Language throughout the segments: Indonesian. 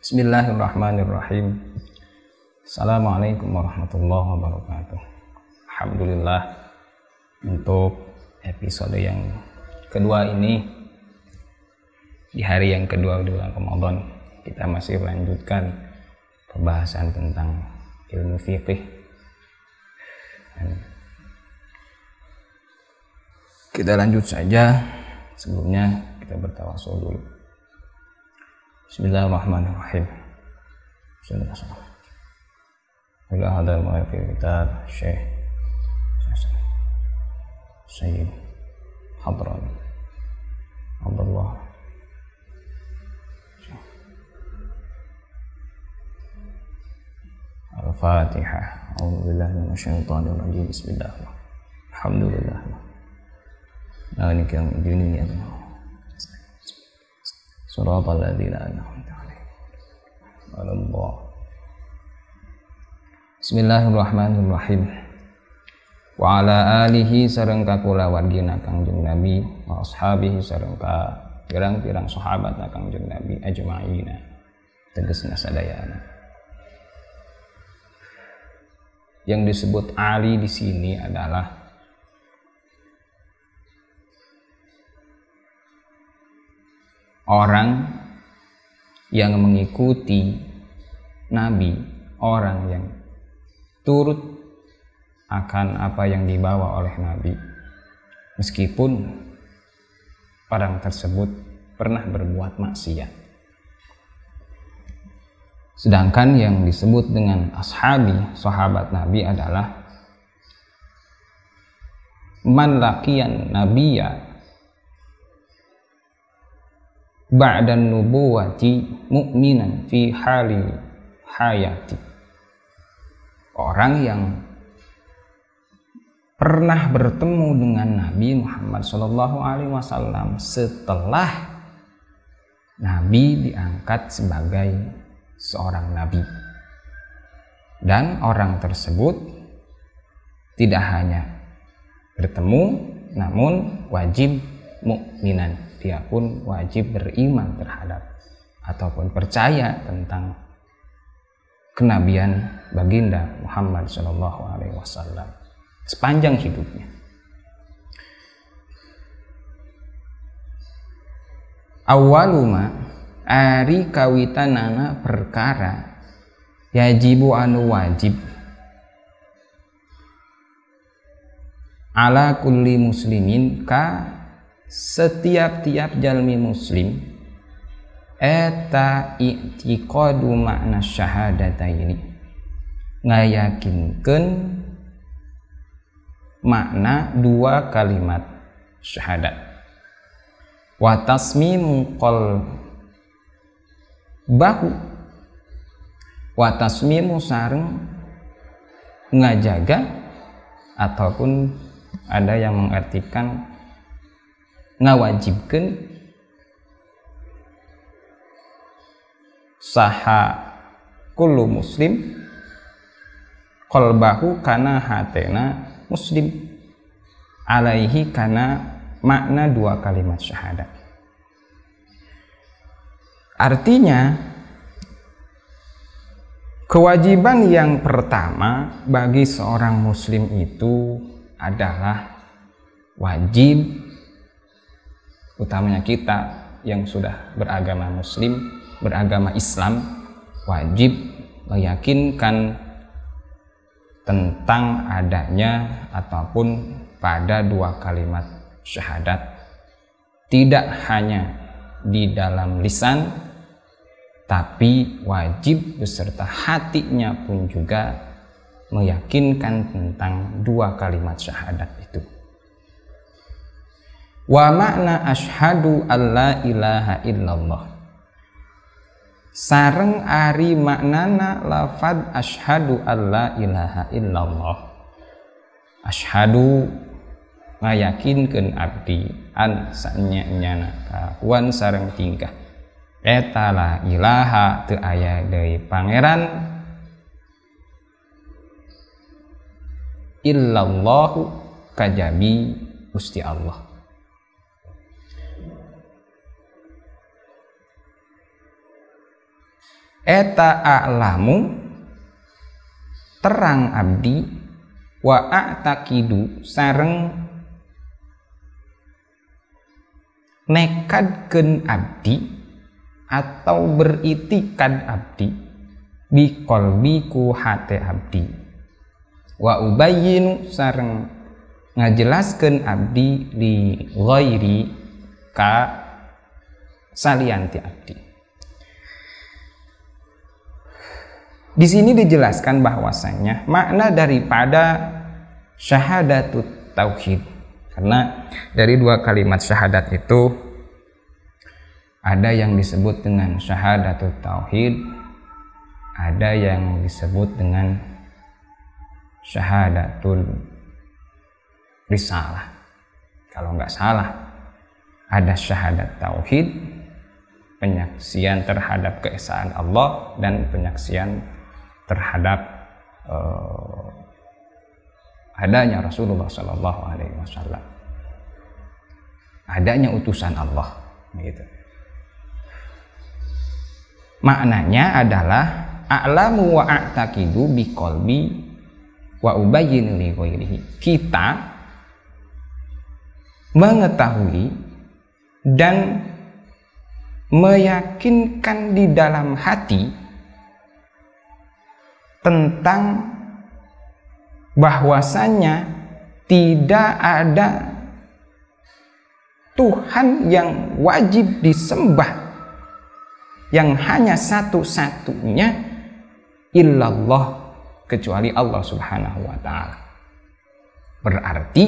Bismillahirrahmanirrahim. Assalamualaikum warahmatullahi wabarakatuh. Alhamdulillah, untuk episode yang kedua ini, di hari yang kedua bulan Ramadan, kita masih melanjutkan pembahasan tentang ilmu fikih. Dan kita lanjut saja. Sebelumnya kita bertawasul dulu. Bismillahirrahmanirrahim. Bila hadal mu'afir kitab Syekh Sayyid Hadran Abdullah Al-Fatihah. A'udzubillahi minasyaitonir rajim. Bismillah. Alhamdulillah. Maliki yaumiddin. Shiratal ladzina an'amta 'alaihim. Bismillahirrahmanirrahim. Wa ala alihi sareng kakula wargina Kangjeng Nabi wa ashabihi sareng ka pirang-pirang sahabat Kangjeng Nabi ajma'ina tegasna sadayana. Yang disebut Ali di sini adalah orang yang mengikuti Nabi, orang yang turut akan apa yang dibawa oleh Nabi, meskipun orang tersebut pernah berbuat maksiat. Sedangkan yang disebut dengan ashabi, sahabat Nabi, adalah man laqiyan nabiyya ba'dan nubuwati mu'minan fi hali hayati. Orang yang pernah bertemu dengan Nabi Muhammad SAW setelah Nabi diangkat sebagai seorang Nabi. Dan orang tersebut tidak hanya bertemu, namun wajib mukminan. Dia pun wajib beriman terhadap ataupun percaya tentang kenabian baginda Muhammad SAW sepanjang hidupnya. Awaluma ari kawitanana perkara yajibu anu wajib ala kulli muslimin ka setiap-tiap jalmi muslim eta i'tiqadu makna syahadataini, ngayakinkeun makna dua kalimat syahadat. Wa tasmimu qalbahu, wa tasmimu sareng ngajaga, ataupun ada yang mengartikan ngawajibkeun saha kullu muslim qalbahu kana hatena muslim alaihi kana makna dua kalimat syahadat. Artinya, kewajiban yang pertama bagi seorang muslim itu adalah wajib, utamanya kita yang sudah beragama muslim, beragama Islam, wajib meyakinkan tentang adanya ataupun pada dua kalimat syahadat, tidak hanya di dalam lisan, tapi wajib beserta hatinya pun juga meyakinkan tentang dua kalimat syahadat itu. Wa makna asyhadu alla ilaha illallah, sareng ari maknana lafad asyhadu alla ilaha illallah. Asyhadu ngayakinkeun abdi an sanyana kawan sareng tingkah eta la ilaha teu aya deui pangeran illallahu kajabi Gusti Allah. eta a'lamu terang abdi wa a'taqidu sareng nekadkeun abdi atau beritikad abdi bi qalbi ku hate abdi wa ubayyinu sareng ngajelaskeun abdi li ghairi ka salianti abdi. Di sini dijelaskan bahwasanya makna daripada syahadatut tauhid, karena dari dua kalimat syahadat itu ada yang disebut dengan syahadatut tauhid, ada yang disebut dengan syahadatul risalah. Kalau nggak salah, ada syahadat tauhid, penyaksian terhadap keesaan Allah, dan penyaksian terhadap adanya Rasulullah Shallallahu Alaihi Wasallam, adanya utusan Allah. Gitu. Maknanya adalah a'lamu wa a'taqidu biqalbi wa ubayyinu li ghairihi. Kita mengetahui dan meyakinkan di dalam hati tentang bahwasanya tidak ada Tuhan yang wajib disembah, yang hanya satu-satunya illallah, kecuali Allah Subhanahu wa ta'ala. Berarti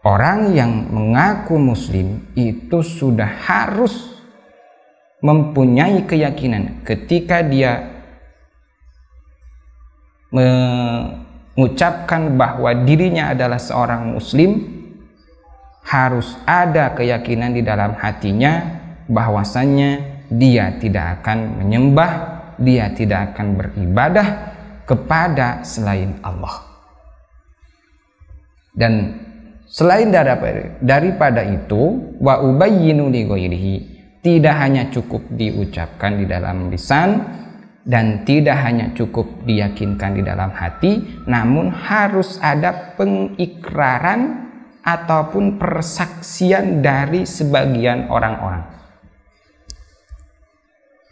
orang yang mengaku muslim itu sudah harus mempunyai keyakinan ketika dia mengucapkan bahwa dirinya adalah seorang muslim, harus ada keyakinan di dalam hatinya bahwasannya dia tidak akan menyembah, dia tidak akan beribadah kepada selain Allah. Dan selain daripada itu, wa ubayyinu li ghairihi, tidak hanya cukup diucapkan di dalam lisan dan tidak hanya cukup diyakinkan di dalam hati, namun harus ada pengikraran ataupun persaksian dari sebagian orang-orang.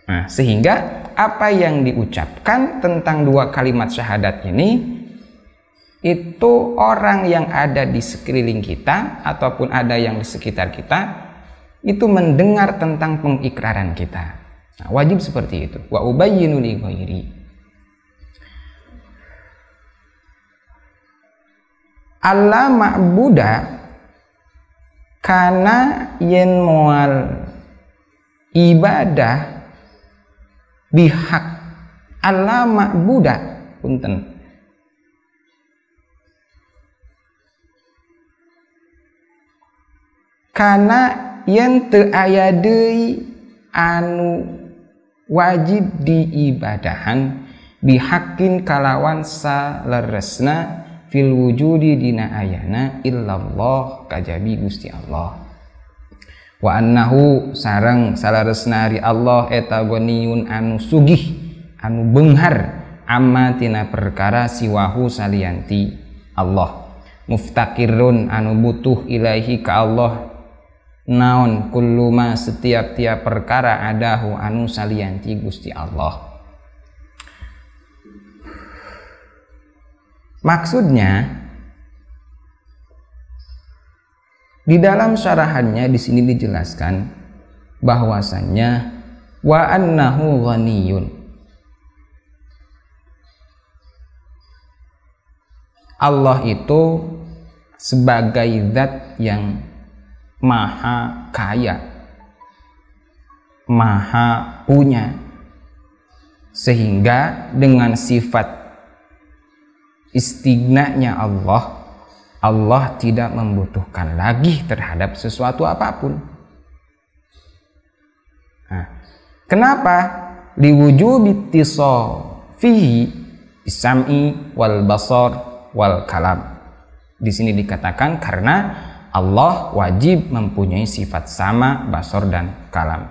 Nah, sehingga apa yang diucapkan tentang dua kalimat syahadat ini, itu orang yang ada di sekeliling kita ataupun ada yang di sekitar kita itu mendengar tentang pengikraran kita. Nah, wajib seperti itu. Wa ubayyinu li ghairi. Allah ma'buda kana yen moal ibadah bihak. Allah ma'buda punten. Kana yen teu aya deui anu wajib diibadahan bihakin kalawan saleresna fil wujudi dina ayana illallah kajabi Gusti Allah. Wa annahu sareng saleresna ari Allah eta ghaniyun anu sugih anu beunghar amma tina perkara siwahu salianti Allah, muftakirun anu butuh ilaihi ka Allah, naon kulluma setiap-tiap perkara adahu anu salianti Gusti Allah. Maksudnya di dalam syarahannya di sini dijelaskan bahwasannya wa annahu ghaniyun, Allah itu sebagai zat yang maha kaya, maha punya, sehingga dengan sifat istighnanya Allah tidak membutuhkan lagi terhadap sesuatu apapun. Nah, kenapa? Liwujubi ittisafihi bisam'i wal basar wal kalam. Di sini dikatakan karena Allah wajib mempunyai sifat sama basar dan kalam.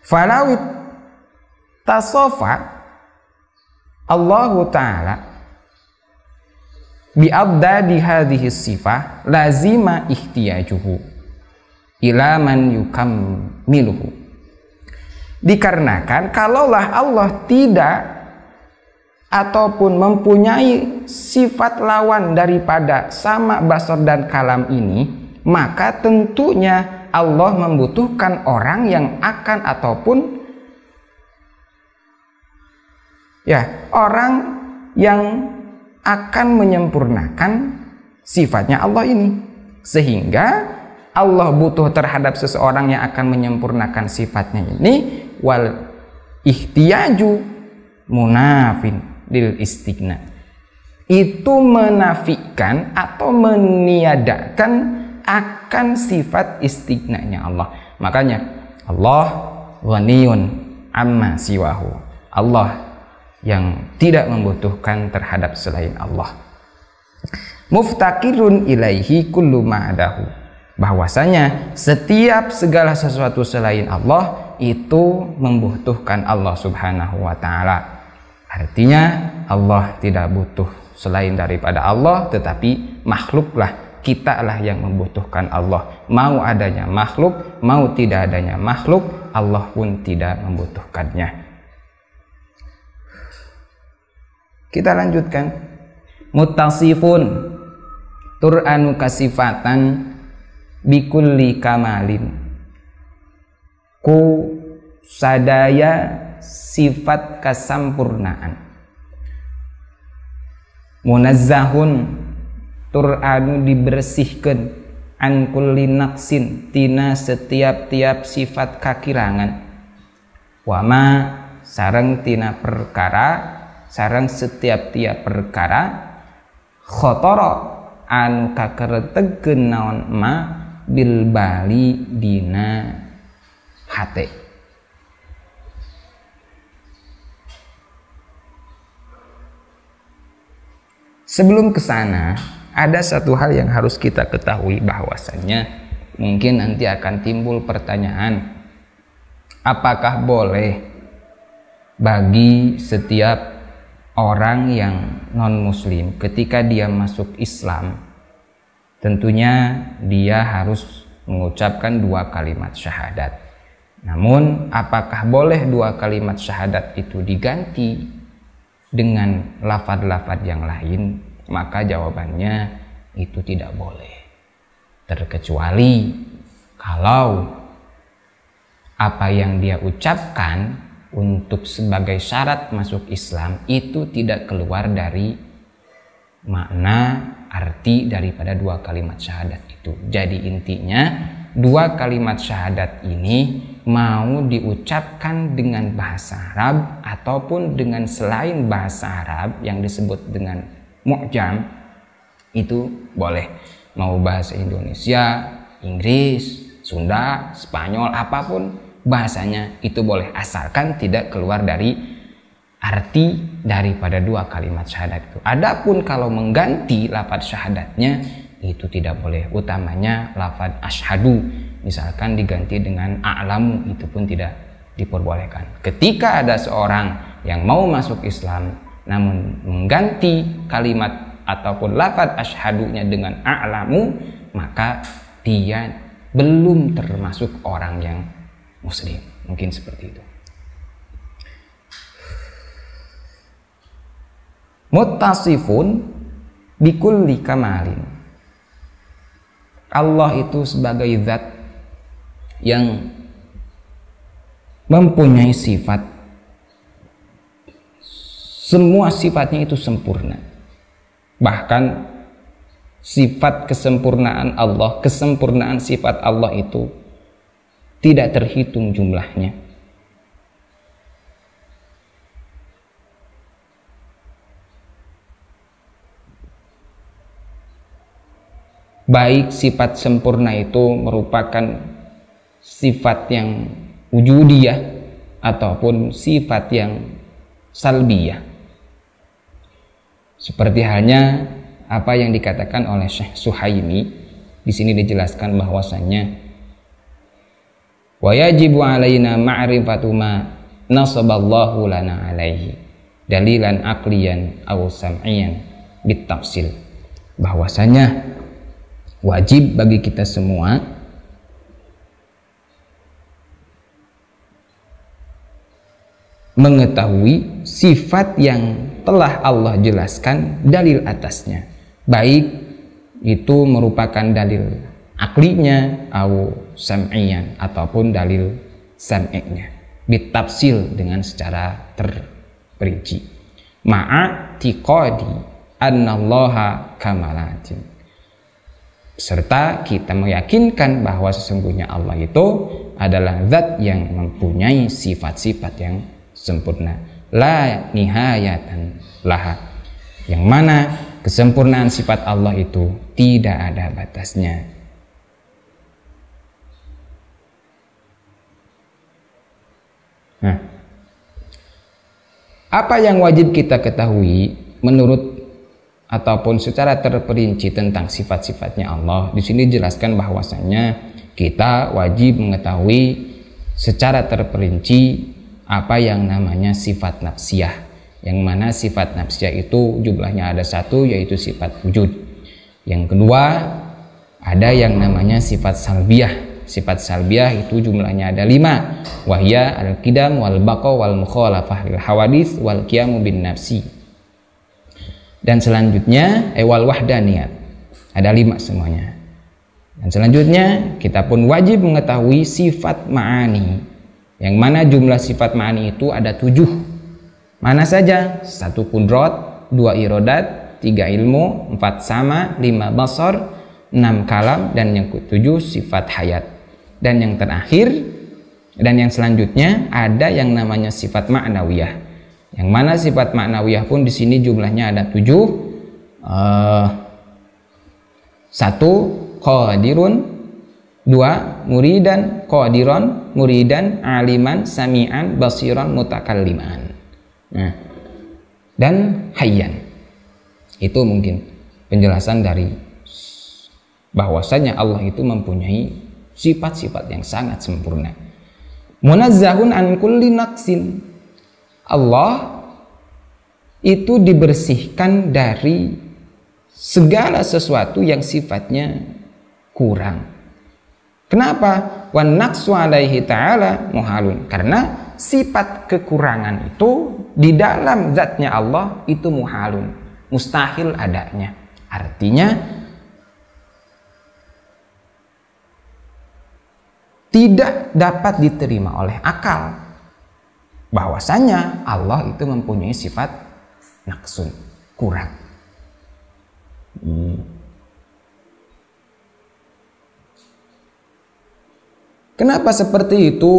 Falawit tasofa Allah Ta'ala bi'abdadi hadhihi sifah lazima ihtiyajuhu ila man yukammiluhu. Dikarenakan kalaulah Allah tidak ataupun mempunyai sifat lawan daripada sama, basar dan kalam ini, maka tentunya Allah membutuhkan orang yang akan ataupun orang yang akan menyempurnakan sifatnya Allah ini. Sehingga Allah butuh terhadap seseorang yang akan menyempurnakan sifatnya ini. Wal ihtiyaju munafin lil istighna. Itu menafikan atau meniadakan akan sifat istighnanya Allah. Makanya Allah ghaniyun amma siwahu. Allah yang tidak membutuhkan terhadap selain Allah. Muftaqirun ilaihi kullu ma'adahu. Bahwasanya setiap segala sesuatu selain Allah itu membutuhkan Allah Subhanahu wa taala. Artinya Allah tidak butuh selain daripada Allah, tetapi makhluklah, kita lah yang membutuhkan Allah. Mau adanya makhluk, mau tidak adanya makhluk, Allah pun tidak membutuhkannya. Kita lanjutkan. Muttasifun tur'anu kasifatan bikulli kamalin. Ku sadaya sifat kesampurnaan. Munazzahun tur'anu dibersihkan an kulli naqsin tina setiap-tiap sifat kakirangan. Wama sareng tina perkara, sareng setiap-tiap perkara khotoro anu kakeretegeun naon ma bil bali dina hate. Sebelum ke sana, ada satu hal yang harus kita ketahui, bahwasannya mungkin nanti akan timbul pertanyaan, apakah boleh bagi setiap orang yang non-muslim ketika dia masuk Islam, tentunya dia harus mengucapkan 2 kalimat syahadat. Namun apakah boleh 2 kalimat syahadat itu diganti dengan lafaz-lafaz yang lain? Maka jawabannya itu tidak boleh, terkecuali kalau apa yang dia ucapkan untuk sebagai syarat masuk Islam itu tidak keluar dari makna arti daripada 2 kalimat syahadat itu. Jadi intinya 2 kalimat syahadat ini mau diucapkan dengan bahasa Arab ataupun dengan selain bahasa Arab yang disebut dengan mu'jam, itu boleh. Mau bahasa Indonesia, Inggris, Sunda, Spanyol, apapun bahasanya itu boleh, asalkan tidak keluar dari arti daripada 2 kalimat syahadat itu. Adapun kalau mengganti lafaz syahadatnya itu tidak boleh, utamanya lafaz asyhadu, misalkan diganti dengan a'lamu, itu pun tidak diperbolehkan. Ketika ada seorang yang mau masuk Islam namun mengganti kalimat ataupun lafaz asyhadunya dengan a'lamu, maka dia belum termasuk orang yang muslim. Mungkin seperti itu. Muttasifun bikulli kamalin. Allah itu sebagai zat yang mempunyai sifat, semua sifatnya itu sempurna. Bahkan sifat kesempurnaan Allah, kesempurnaan sifat Allah itu tidak terhitung jumlahnya. Baik sifat sempurna itu merupakan sifat yang wujudiyah ataupun sifat yang salbiyah. Seperti halnya apa yang dikatakan oleh Syekh Suhaimi, di sini dijelaskan bahwasannya wa yajibu alaina ma'rifatu ma nasaballahu lana alaihi dalilan aqliyan aw sam'iyan bitafsil, bahwasanya wajib bagi kita semua mengetahui sifat yang telah Allah jelaskan dalil atasnya, baik itu merupakan dalil aklinya atau sam'iyan ataupun dalil sam'inya, bitafsil dengan secara terperinci, ma'atiqadi annallaha kamalatin, serta kita meyakinkan bahwa sesungguhnya Allah itu adalah zat yang mempunyai sifat-sifat yang sempurna, la nihayatan laha, yang mana kesempurnaan sifat Allah itu tidak ada batasnya. Nah, apa yang wajib kita ketahui menurut ataupun secara terperinci tentang sifat-sifatnya Allah, di sini dijelaskan bahwasannya kita wajib mengetahui secara terperinci apa yang namanya sifat nafsiyah, yang mana sifat nafsiyah itu jumlahnya ada satu, yaitu sifat wujud. Yang kedua ada yang namanya sifat salbiyah. Sifat salbiyah itu jumlahnya ada 5, wahya al-qidam wal baqa wal mukhalafah lil hawadits wal qiyamu bin nafsi. Dan selanjutnya wal wahdaniyat, ada 5 semuanya. Dan selanjutnya kita pun wajib mengetahui sifat ma'ani, yang mana jumlah sifat ma'ani itu ada 7. Mana saja? 1 kudrat, 2 irodat, 3 ilmu, 4 sama, 5 basar, 6 kalam, dan yang ke-7 sifat hayat. Dan yang terakhir dan yang selanjutnya ada yang namanya sifat ma'nawiyah, yang mana sifat ma'nawiyah pun di sini jumlahnya ada 7. 1 qadirun, 2 muridan, qadiran, muridan, aliman, sami'an, basiran, mutakalliman. Nah, dan hayyan. Itu mungkin penjelasan dari bahwasanya Allah itu mempunyai sifat-sifat yang sangat sempurna. Munazzahun an kulli naqsin. Allah itu dibersihkan dari segala sesuatu yang sifatnya kurang. Kenapa? Wan naqsu alaihi ta'ala muhalun. Karena sifat kekurangan itu di dalam zatnya Allah itu muhalun, mustahil adanya. Artinya tidak dapat diterima oleh akal bahwasanya Allah itu mempunyai sifat naqsun, kurang. Kenapa seperti itu?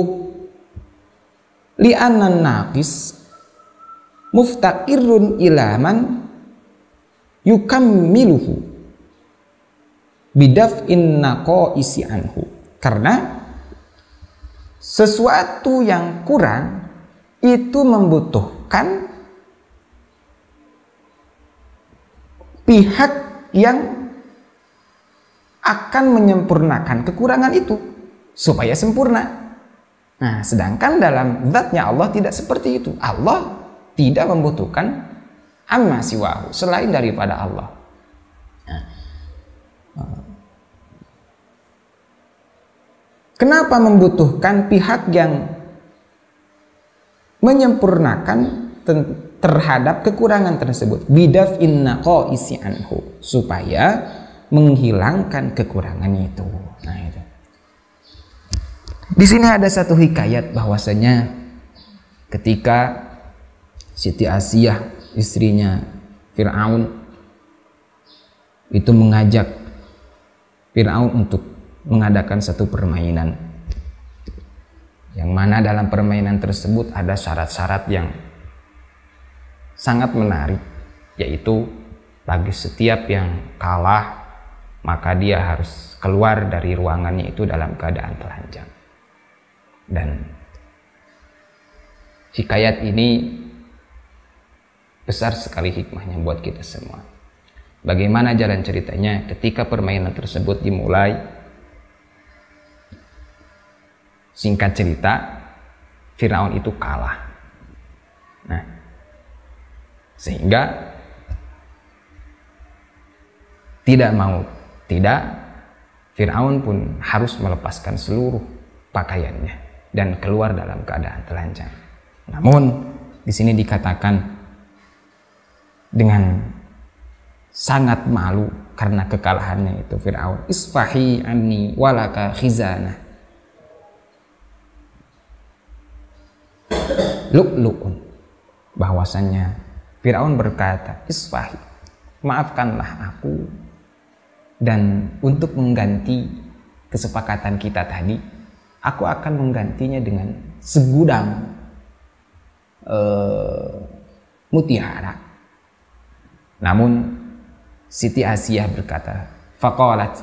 Li'annan naqis muftaqirun ilaman yukammiluhu bidaf'in naqaisi anhu. Karena sesuatu yang kurang itu membutuhkan pihak yang akan menyempurnakan kekurangan itu supaya sempurna. Nah, sedangkan dalam zatnya Allah tidak seperti itu. Allah tidak membutuhkan amma siwahu, selain daripada Allah. Kenapa membutuhkan pihak yang menyempurnakan terhadap kekurangan tersebut? Bidaf'in naqaisi anhu, supaya menghilangkan kekurangannya itu. Nah, itu. Di sini ada satu hikayat bahwasanya ketika Siti Asiyah, istrinya Fir'aun, itu mengajak Fir'aun untuk mengadakan satu permainan, yang mana dalam permainan tersebut ada syarat-syarat yang sangat menarik, yaitu bagi setiap yang kalah maka dia harus keluar dari ruangannya itu dalam keadaan telanjang. Dan hikayat ini besar sekali hikmahnya buat kita semua. Bagaimana jalan ceritanya? Ketika permainan tersebut dimulai, singkat cerita, Firaun itu kalah. Nah, sehingga tidak Firaun pun harus melepaskan seluruh pakaiannya dan keluar dalam keadaan telanjang. Namun di sini dikatakan dengan sangat malu karena kekalahannya itu Firaun, isfahi anni walaka khizanah lu'lu'un, bahwasannya Firaun berkata, isfahi, maafkanlah aku, dan untuk mengganti kesepakatan kita tadi, aku akan menggantinya dengan segudang mutiara. Namun Siti Asiyah berkata, faqalat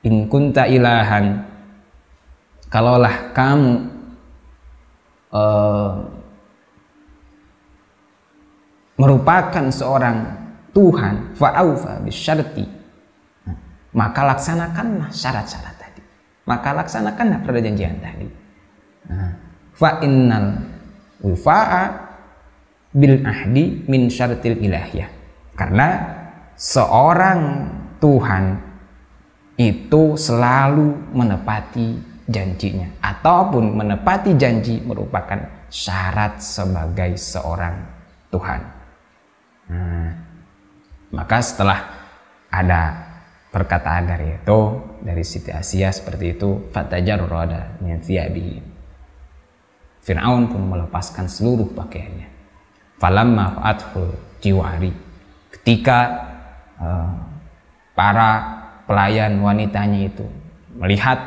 in kunta ilahan, kalaulah kamu merupakan seorang Tuhan, fa'aufa bisyarti, maka laksanakanlah syarat-syarat tadi, maka laksanakanlah perjanjian tadi. Fa innal wifa'a bil ahdi min syaratil ilahiyah, karena seorang Tuhan itu selalu menepati janjinya, ataupun menepati janji merupakan syarat sebagai seorang Tuhan. Maka setelah ada perkataan dari Siti Asiyah seperti itu, fatajarrada min thiyabihi, Firaun pun melepaskan seluruh pakaiannya. Falamma fa'athul jiwari, ketika para pelayan wanitanya itu melihat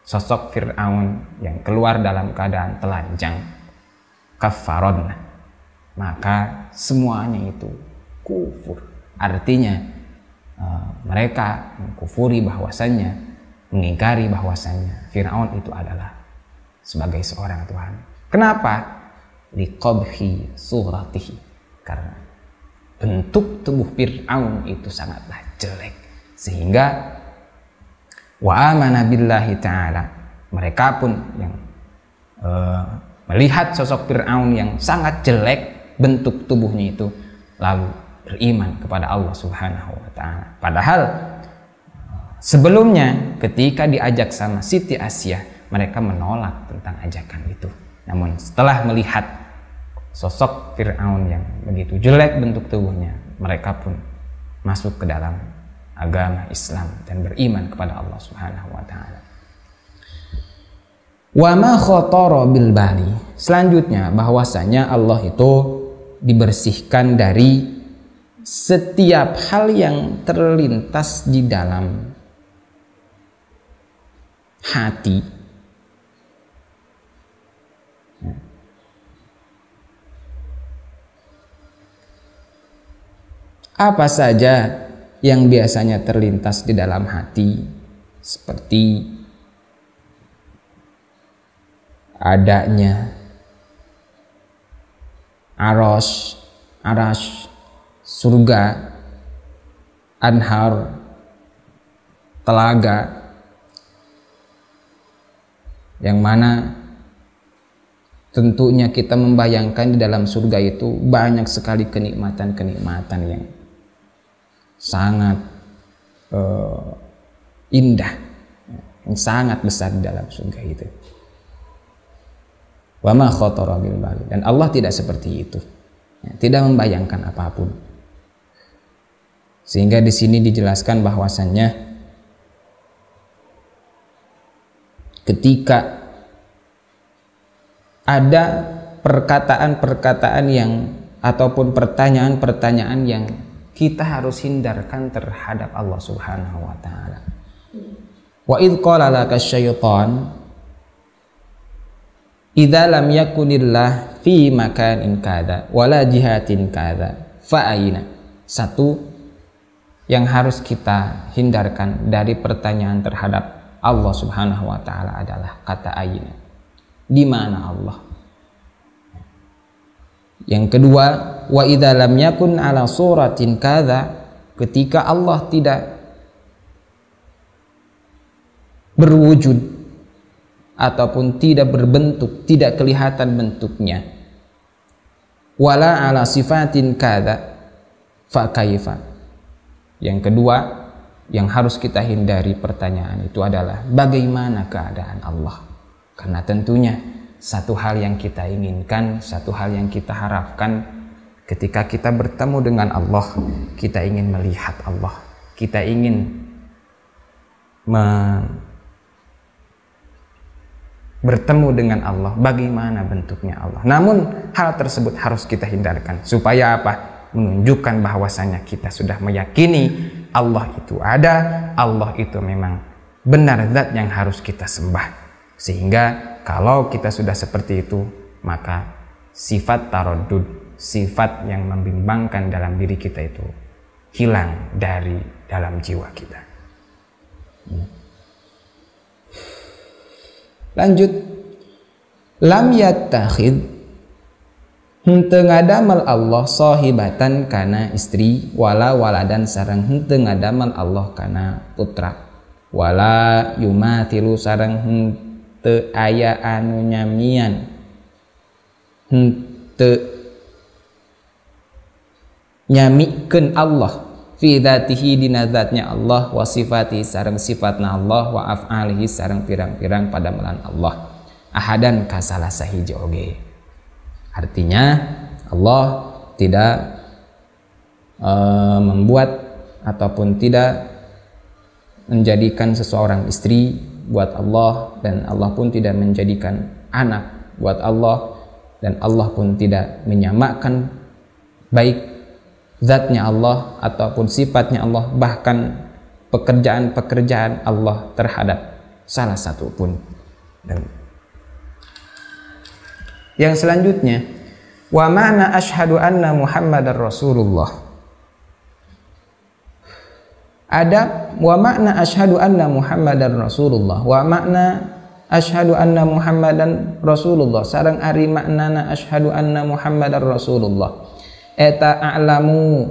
sosok Fir'aun yang keluar dalam keadaan telanjang, kafaron, maka semuanya itu kufur. Artinya mereka mengkufuri bahwasannya, mengingkari bahwasannya Fir'aun itu adalah sebagai seorang Tuhan. Kenapa? Liqabhi suratihi, karena bentuk tubuh Fir'aun itu sangatlah jelek, sehingga wa amana billahi ta'ala, mereka pun yang melihat sosok Fir'aun yang sangat jelek bentuk tubuhnya itu, lalu beriman kepada Allah Subhanahu wa ta'ala. Padahal sebelumnya ketika diajak sama Siti Asiyah, mereka menolak tentang ajakan itu. Namun setelah melihat sosok Fir'aun yang begitu jelek bentuk tubuhnya, mereka pun masuk ke dalam agama Islam dan beriman kepada Allah Subhanahu wa ta'ala. Wa ma khatara bil bali, selanjutnya bahwasanya Allah itu dibersihkan dari setiap hal yang terlintas di dalam hati. Apa saja yang biasanya terlintas di dalam hati, seperti adanya arash, surga, anhar, telaga, yang mana tentunya kita membayangkan di dalam surga itu banyak sekali kenikmatan-kenikmatan yang sangat indah, yang sangat besar di dalam surga itu. Wa ma khatara bil bali, dan Allah tidak seperti itu, tidak membayangkan apapun. Sehingga di sini dijelaskan bahwasannya ketika ada perkataan-perkataan yang ataupun pertanyaan-pertanyaan yang kita harus hindarkan terhadap Allah Subhanahu wa ta'ala. Wa idh qala laka syaitan idza lam yakunillah fi makanin kadza wala jihatin kadza fa aina. Satu yang harus kita hindarkan dari pertanyaan terhadap Allah Subhanahu wa ta'ala adalah kata aina. Di mana Allah? Yang kedua, wa idza lam yakun ala suratin kadza, ketika Allah tidak berwujud ataupun tidak berbentuk, tidak kelihatan bentuknya. Wala ala sifatin kada fa kaifa. Yang kedua yang harus kita hindari pertanyaan itu adalah bagaimana keadaan Allah. Karena tentunya satu hal yang kita inginkan, satu hal yang kita harapkan ketika kita bertemu dengan Allah, kita ingin melihat Allah, kita ingin bertemu dengan Allah, bagaimana bentuknya Allah. Namun hal tersebut harus kita hindarkan supaya apa? Menunjukkan bahwasanya kita sudah meyakini Allah itu ada, Allah itu memang benar zat yang harus kita sembah. Sehingga kalau kita sudah seperti itu, maka sifat taraddud, sifat yang membimbangkan dalam diri kita itu hilang dari dalam jiwa kita. Lanjut, lam yattakhid, henteu ngadamal Allah sahibatan kana istri, wala waladan sareng henteu ngadamal Allah kana putra, wala yumathilu sareng henteu aya anu nyamian, henteu nyamikeun Allah fi dzatihi dina zatnya Allah, wa sifati sareng sifatna Allah, wa af'alihi sareng pirang-pirang padamelan Allah, ahadan ka salah sahiji oge. Artinya Allah tidak membuat ataupun tidak menjadikan seseorang istri buat Allah, dan Allah pun tidak menjadikan anak buat Allah, dan Allah pun tidak menyamakan baik zatnya Allah ataupun sifatnya Allah, bahkan pekerjaan-pekerjaan Allah terhadap salah satu pun. Dan yang selanjutnya, wa ma'na asyhadu anna Muhammadar Rasulullah. Ada wa ma'na asyhadu anna Muhammadar Rasulullah, wa ma'na asyhadu anna Muhammadan Rasulullah, sareng ari maknana asyhadu anna Muhammadar Rasulullah. Eta a'lamu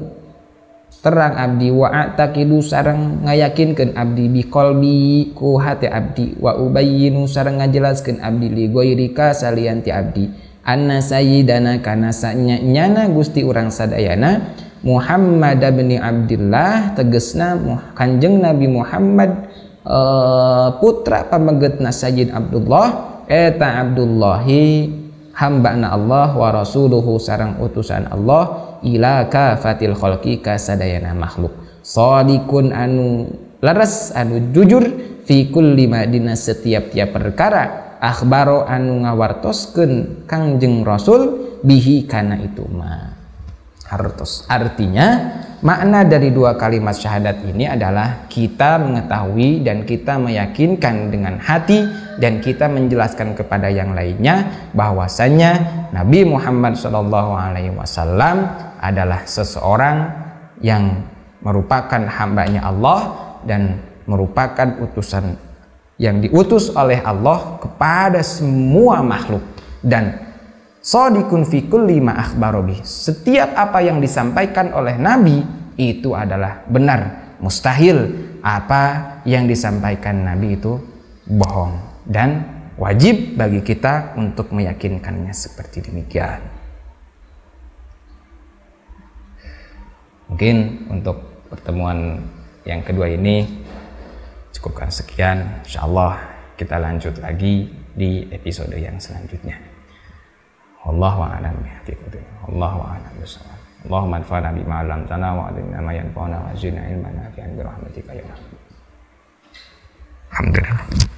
terang abdi, wa a'taqidu sareng ngayakinkeun abdi, biqalbi ku hati abdi, wa ubayyinu sareng ngajelaskeun abdi li ghairika salian ti abdi, anna sayyidana kana sanyana Gusti urang sadayana Muhammad bin Abdillah, tegesna Kanjeng Nabi Muhammad putra pamegetna Sayyid Abdullah, eta Abdullahi hambana Allah, wa rasuluhu sarang utusan Allah, ila kafatil khalqi ka sadayana makhluk, shadiqun anu leres anu jujur, fi kulli madina setiap-tiap perkara, akhbaro anu ngawartoskeun Kangjeng Rasul, bihi kana itu ma hartos. Artinya makna dari dua kalimat syahadat ini adalah kita mengetahui dan kita meyakinkan dengan hati, dan kita menjelaskan kepada yang lainnya bahwasanya Nabi Muhammad SAW adalah seseorang yang merupakan hambanya Allah dan merupakan utusan yang diutus oleh Allah kepada semua makhluk, dan shadiqun fi kulli ma akhbaro bih, setiap apa yang disampaikan oleh Nabi itu adalah benar, mustahil apa yang disampaikan Nabi itu bohong, dan wajib bagi kita untuk meyakinkannya seperti demikian. Mungkin untuk pertemuan yang kedua ini cukupkan sekian. Insyaallah kita lanjut lagi di episode yang selanjutnya. Wallahu a'lam bihaqqiqatihi. Wallahu a'lam bissawab. Allahumma anfa'na bima 'allamtana wa 'allimna ma yanfa'una wa zidna ilman nafi'an bi rahmatika ya rabbal alamin. Alhamdulillah.